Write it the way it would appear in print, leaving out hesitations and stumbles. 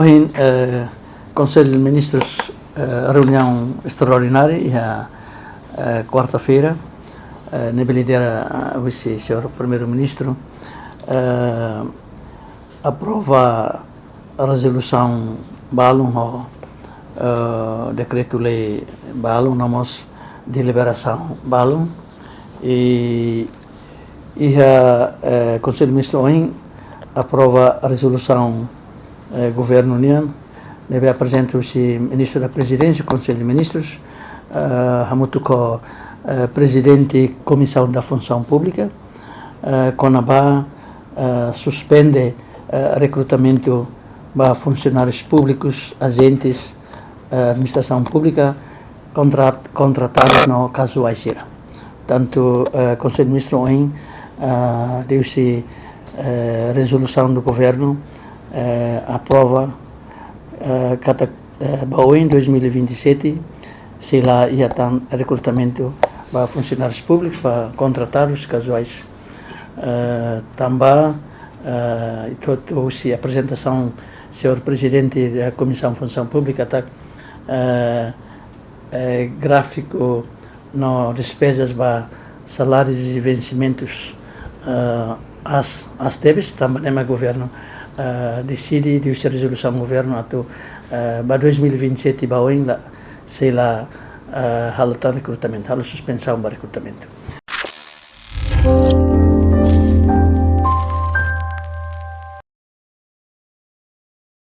Hoje, Conselho de Ministros, reunião extraordinária, e a quarta-feira, nebe lidera o senhor Primeiro-Ministro, aprova a resolução balum decreto-lei balum nomos de liberação balum e a Conselho de Ministros hoje aprova a resolução Governo União, deve apresentar o Ministro da Presidência, Conselho de Ministros, com Presidente da Comissão da Função Pública, CONABA suspende recrutamento para funcionários públicos, agentes, administração pública, contratados no caso Aicira. Tanto o Conselho de Ministros hoje deu-se resolução do Governo aprova em 2027 se lá ia ter recrutamento para funcionários públicos, para contratados casuais. Também a apresentação do senhor Presidente da Comissão de Função Pública está gráfico no despesas para salários e vencimentos as debes, também o Governo decide de usar resolução do Governo para 2027 se lá há recrutamento, há suspensão para recrutamento.